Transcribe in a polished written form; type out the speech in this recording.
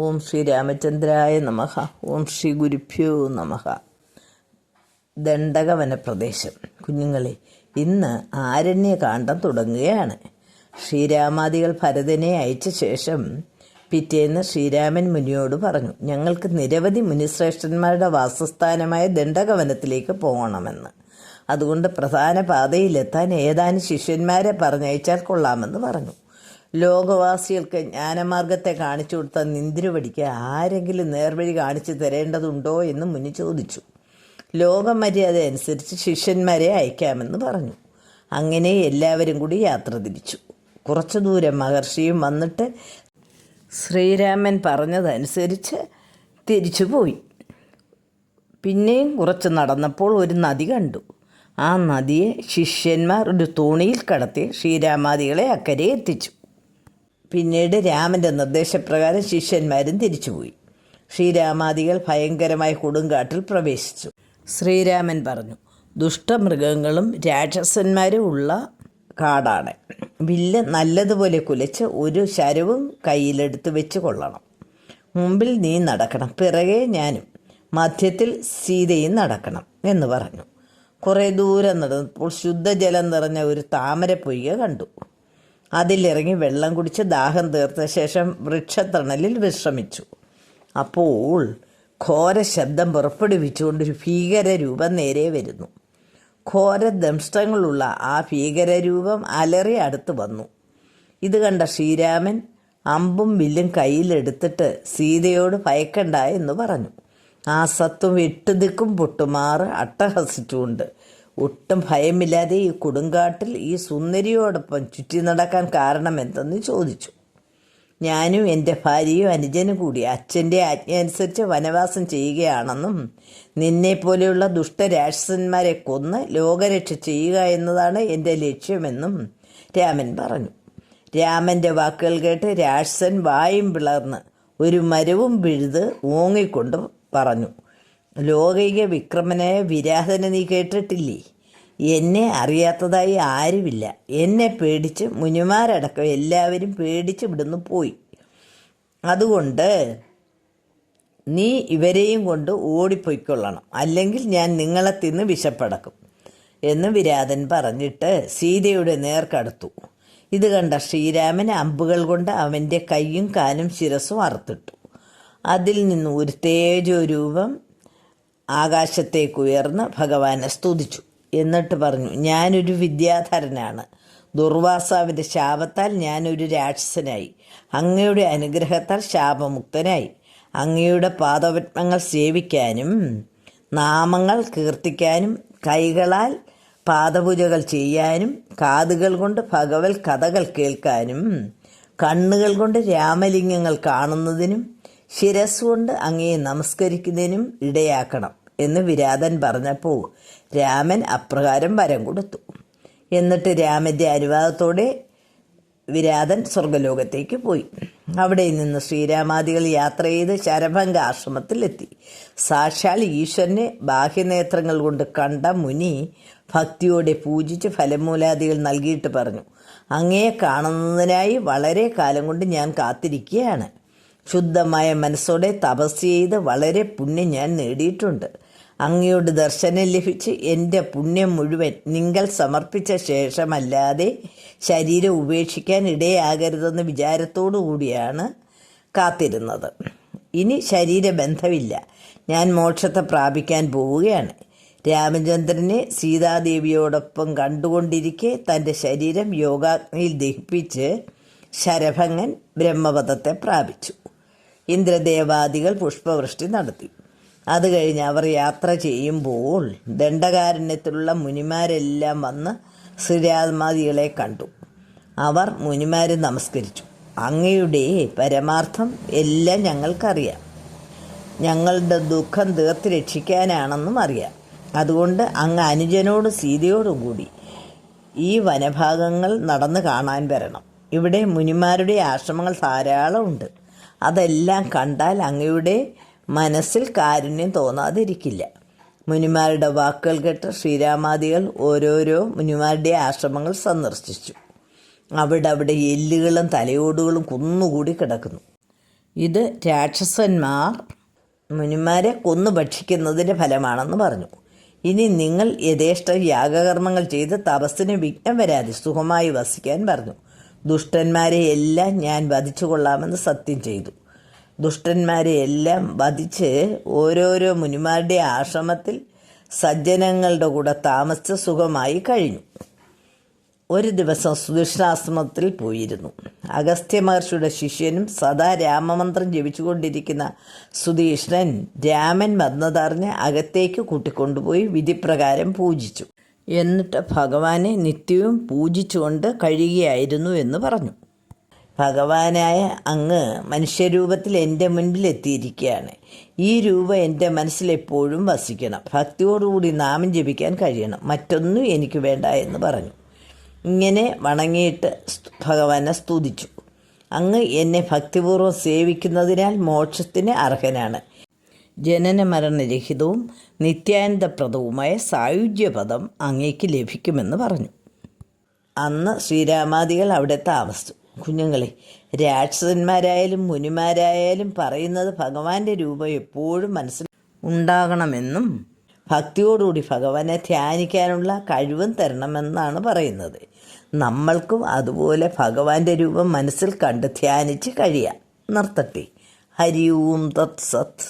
ഓം ശ്രീ രാമചന്ദ്രായ നമഃ. ഓം ശ്രീ ഗുരുഭ്യോ നമഃ. ദണ്ഡകവനപ്രദേശം. കുഞ്ഞുങ്ങളെ, ഇന്ന് ആരണ്യകാണ്ഡം തുടങ്ങുകയാണ്. ശ്രീരാമാദികൾ ഭരതനെ അയച്ച ശേഷം പിറ്റേന്ന് ശ്രീരാമൻ മുനിയോട് പറഞ്ഞു, ഞങ്ങൾക്ക് നിരവധി മുനിശ്രേഷ്ഠന്മാരുടെ വാസസ്ഥാനമായ ദണ്ഡകവനത്തിലേക്ക് പോകണമെന്ന്. അതുകൊണ്ട് പ്രധാന പാതയിലെത്താൻ ഏതാനും ശിഷ്യന്മാരെ പറഞ്ഞയച്ചാൽ കൊള്ളാമെന്ന് പറഞ്ഞു. ലോകവാസികൾക്ക് ജ്ഞാനമാർഗത്തെ കാണിച്ചു കൊടുത്ത നിന്ദ്രുവടിക്ക് ആരെങ്കിലും നേർവഴി കാണിച്ചു തരേണ്ടതുണ്ടോ എന്ന് മുനി ചോദിച്ചു. ലോകമര്യാദ അനുസരിച്ച് ശിഷ്യന്മാരെ അയക്കാമെന്ന് പറഞ്ഞു. അങ്ങനെ എല്ലാവരും കൂടി യാത്ര തിരിച്ചു. കുറച്ചു ദൂരം മഹർഷിയും വന്നിട്ട് ശ്രീരാമൻ പറഞ്ഞതനുസരിച്ച് തിരിച്ചുപോയി. പിന്നെയും കുറച്ച് നടന്നപ്പോൾ ഒരു നദി കണ്ടു. ആ നദിയെ ശിഷ്യന്മാർ ഒരു തോണിയിൽ കടത്തി ശ്രീരാമാദികളെ അക്കരെ എത്തിച്ചു. പിന്നീട് രാമൻ്റെ നിർദ്ദേശപ്രകാരം ശിഷ്യന്മാരും തിരിച്ചുപോയി. ശ്രീരാമാദികൾ ഭയങ്കരമായ കൊടുങ്കാട്ടിൽ പ്രവേശിച്ചു. ശ്രീരാമൻ പറഞ്ഞു, ദുഷ്ടമൃഗങ്ങളും രാക്ഷസന്മാരും ഉള്ള കാടാണ്. വില്ല് നല്ലതുപോലെ കുലച്ച് ഒരു ശരവും കയ്യിലെടുത്ത് വെച്ച് കൊള്ളണം. മുമ്പിൽ നീ നടക്കണം, പിറകെ ഞാനും, മധ്യത്തിൽ സീതയും നടക്കണം എന്ന് പറഞ്ഞു. കുറേ ദൂരം നടന്നപ്പോൾ ശുദ്ധജലം നിറഞ്ഞ ഒരു താമരപ്പൊയ്ക കണ്ടു. അതിലിറങ്ങി വെള്ളം കുടിച്ച് ദാഹം തീർത്ത ശേഷം വൃക്ഷത്തണലിൽ വിശ്രമിച്ചു. അപ്പോൾ ഘോര ശബ്ദം പുറപ്പെടുവിച്ചുകൊണ്ടൊരു ഭീകരരൂപം നേരെ വരുന്നു. ഘോര ദംഷ്ടങ്ങളുള്ള ആ ഭീകരരൂപം അലറി അടുത്ത് വന്നു. ഇത് കണ്ട ശ്രീരാമൻ അമ്പും വില്ലും കയ്യിലെടുത്തിട്ട് സീതയോട് ഭയക്കണ്ട എന്ന് പറഞ്ഞു. ആ സത്വം എട്ടുദിക്കും പൊട്ടുമാറ് അട്ടഹസിച്ചുകൊണ്ട് ഒട്ടും ഭയമില്ലാതെ ഈ കൊടുങ്കാട്ടിൽ ഈ സുന്ദരിയോടൊപ്പം ചുറ്റി നടക്കാൻ കാരണം എന്തെന്ന് ചോദിച്ചു. ഞാനും എൻ്റെ ഭാര്യയും അനുജനും കൂടി അച്ഛൻ്റെ ആജ്ഞ അനുസരിച്ച് വനവാസം ചെയ്യുകയാണെന്നും നിന്നെപ്പോലെയുള്ള ദുഷ്ടരാക്ഷസന്മാരെ കൊന്ന് ലോകരക്ഷ ചെയ്യുക എന്നതാണ് എൻ്റെ ലക്ഷ്യമെന്നും രാമൻ പറഞ്ഞു. രാമൻ്റെ വാക്കുകൾ കേട്ട് രാക്ഷസൻ വായും പിളർന്ന് ഒരു മരവും പിഴുത് ഓങ്ങിക്കൊണ്ട് പറഞ്ഞു, ലോകൈക വിക്രമനായ വിരാധനെ നീ കേട്ടിട്ടില്ലേ? എന്നെ അറിയാത്തതായി ആരുമില്ല. എന്നെ പേടിച്ച് മുനിമാരടക്കം എല്ലാവരും പേടിച്ച് ഇവിടുന്ന് പോയി. അതുകൊണ്ട് നീ ഇവരെയും കൊണ്ട് ഓടിപ്പോയിക്കൊള്ളണം, അല്ലെങ്കിൽ ഞാൻ നിങ്ങളെ തിന്ന് വിശപ്പടക്കും എന്ന് വിരാധൻ പറഞ്ഞിട്ട് സീതയുടെ നേർക്കടുത്തു. ഇത് കണ്ട ശ്രീരാമൻ അമ്പുകൾ കൊണ്ട് അവൻ്റെ കൈയും കാലും ശിരസും അറുത്തിട്ടു. അതിൽ നിന്ന് ഒരു തേജോരൂപം ആകാശത്തേക്കുയർന്ന് ഭഗവാനെ സ്തുതിച്ചു. എന്നിട്ട് പറഞ്ഞു, ഞാനൊരു വിദ്യാധരനാണ്. ദുർവാസാവിൻ്റെ ശാപത്താൽ ഞാനൊരു രാക്ഷസനായി. അങ്ങയുടെ അനുഗ്രഹത്താൽ ശാപമുക്തനായി. അങ്ങയുടെ പാദപത്മങ്ങൾ സേവിക്കാനും നാമങ്ങൾ കീർത്തിക്കാനും കൈകളാൽ പാദപൂജകൾ ചെയ്യാനും കാതുകൾ കൊണ്ട് ഭഗവത് കഥകൾ കേൾക്കാനും കണ്ണുകൾ കൊണ്ട് രാമലിംഗങ്ങൾ കാണുന്നതിനും ശിരസ്സുകൊണ്ട് അങ്ങയെ നമസ്കരിക്കുന്നതിനും ഇടയാക്കണം എന്ന് വിരാധൻ പറഞ്ഞപ്പോൾ രാമൻ അപ്രകാരം വരം കൊടുത്തു. എന്നിട്ട് രാമൻ്റെ അനുവാദത്തോടെ വിരാധൻ സ്വർഗലോകത്തേക്ക് പോയി. അവിടെ നിന്ന് ശ്രീരാമാദികൾ യാത്ര ചെയ്ത് ശരഭംഗ ആശ്രമത്തിലെത്തി. സാക്ഷാൽ ഈശ്വരനെ ബാഹ്യനേത്രങ്ങൾ കൊണ്ട് കണ്ട മുനി ഭക്തിയോടെ പൂജിച്ച് ഫലമൂലാദികൾ നൽകിയിട്ട് പറഞ്ഞു, അങ്ങയെ കാണുന്നതിനായി വളരെ കാലം കൊണ്ട് ഞാൻ കാത്തിരിക്കുകയാണ്. ശുദ്ധമായ മനസ്സോടെ തപസ് ചെയ്ത് വളരെ പുണ്യം ഞാൻ നേടിയിട്ടുണ്ട്. അങ്ങയുടെ ദർശനം ലഭിച്ച് എൻ്റെ പുണ്യം മുഴുവൻ നിങ്ങൾ സമർപ്പിച്ച ശേഷമല്ലാതെ ശരീരം ഉപേക്ഷിക്കാൻ ഇടയാകരുതെന്ന വിചാരത്തോടു കൂടിയാണ് കാത്തിരുന്നത്. ഇനി ശരീരബന്ധമില്ല. ഞാൻ മോക്ഷത്തെ പ്രാപിക്കാൻ പോവുകയാണ്. രാമചന്ദ്രനെ സീതാദേവിയോടൊപ്പം കണ്ടുകൊണ്ടിരിക്കെ തൻ്റെ ശരീരം യോഗാഗ്നിയിൽ ദഹിപ്പിച്ച് ശരഭംഗൻ ബ്രഹ്മപദത്തെ പ്രാപിച്ചു. ഇന്ദ്രദേവാദികൾ പുഷ്പവൃഷ്ടി നടത്തി. അത് കഴിഞ്ഞ് അവർ യാത്ര ചെയ്യുമ്പോൾ ദണ്ഡകാരണ്യത്തിലുള്ള മുനിമാരെല്ലാം വന്ന് ശ്രീരാമാദികളെ കണ്ടു. അവർ മുനിമാരെ നമസ്കരിച്ചു. അങ്ങയുടെ പരമാർത്ഥം എല്ലാം ഞങ്ങൾക്കറിയാം. ഞങ്ങളുടെ ദുഃഖം തീർത്ത് രക്ഷിക്കാനാണെന്നും അറിയാം. അതുകൊണ്ട് അങ്ങ് അനുജനോടും സീതയോടും കൂടി ഈ വനഭാഗങ്ങൾ നടന്ന് കാണാൻ വരണം. ഇവിടെ മുനിമാരുടെ ആശ്രമങ്ങൾ ധാരാളമുണ്ട്. അതെല്ലാം കണ്ടാൽ അങ്ങയുടെ മനസ്സിൽ കാരുണ്യം തോന്നാതിരിക്കില്ല. മുനിമാരുടെ വാക്കുകൾ കേട്ട് ശ്രീരാമാദികൾ ഓരോരോ മുനിമാരുടെ ആശ്രമങ്ങൾ സന്ദർശിച്ചു. അവിടെ എല്ലുകളും തലയോടുകളും കുന്നുകൂടി കിടക്കുന്നു. ഇത് രാക്ഷസന്മാർ മുനിമാരെ കൊന്നു ഭക്ഷിക്കുന്നതിൻ്റെ ഫലമാണെന്ന് പറഞ്ഞു. ഇനി നിങ്ങൾ യഥേഷ്ടം യാഗകർമ്മങ്ങൾ ചെയ്ത് തപസ്സിന് വിഘ്നം വരാതെ സുഖമായി വസിക്കാൻ പറഞ്ഞു. ദുഷ്ടന്മാരെ എല്ലാം ഞാൻ വധിച്ചു കൊള്ളാമെന്ന് സത്യം ചെയ്തു. ദുഷ്ടന്മാരെ എല്ലാം വധിച്ച് ഓരോരോ മുനിമാരുടെ ആശ്രമത്തിൽ സജ്ജനങ്ങളുടെ കൂടെ താമസിച്ച് സുഖമായി കഴിഞ്ഞു. ഒരു ദിവസം സുധിഷ്ണാശ്രമത്തിൽ പോയിരുന്നു. അഗസ്ത്യ മഹർഷിയുടെ ശിഷ്യനും സദാ രാമമന്ത്രം ജപിച്ചുകൊണ്ടിരിക്കുന്ന സുധീഷ്ണൻ രാമൻ വന്നതറിഞ്ഞ് അകത്തേക്ക് കൂട്ടിക്കൊണ്ടുപോയി വിധിപ്രകാരം പൂജിച്ചു. എന്നിട്ട് ഭഗവാനെ നിത്യവും പൂജിച്ചുകൊണ്ട് കഴിയുകയായിരുന്നു എന്ന് പറഞ്ഞു. ഭഗവാനായ അങ്ങ് മനുഷ്യരൂപത്തിൽ എൻ്റെ മുൻപിൽ എത്തിയിരിക്കുകയാണ്. ഈ രൂപം എൻ്റെ മനസ്സിലെപ്പോഴും വസിക്കണം. ഭക്തിയോടുകൂടി നാമം ജപിക്കാൻ കഴിയണം. മറ്റൊന്നും എനിക്ക് വേണ്ട എന്ന് പറഞ്ഞു. ഇങ്ങനെ വണങ്ങിയിട്ട് ഭഗവാനെ സ്തുതിച്ചു. അങ്ങ് എന്നെ ഭക്തിപൂർവ്വം സേവിക്കുന്നതിനാൽ മോക്ഷത്തിന് അർഹനാണ്. ജനന മരണരഹിതവും നിത്യാനന്ദപ്രദവുമായ സായുജ്യപദം അങ്ങേക്ക് ലഭിക്കുമെന്ന് പറഞ്ഞു. അന്ന് ശ്രീരാമാദികൾ അവിടെ താമസിച്ചു. കുഞ്ഞുങ്ങളെ, രാക്ഷസന്മാരായാലും മുനിമാരായാലും പറയുന്നത് ഭഗവാന്റെ രൂപം എപ്പോഴും മനസ്സിൽ ഉണ്ടാകണമെന്നും ഭക്തിയോടുകൂടി ഭഗവാനെ ധ്യാനിക്കാനുള്ള കഴിവും തരണമെന്നാണ് പറയുന്നത്. നമ്മൾക്കും അതുപോലെ ഭഗവാന്റെ രൂപം മനസ്സിൽ കണ്ട് ധ്യാനിച്ച് കഴിയാം. നിർത്തട്ടെ. ഹരി ഓം തത് സത്.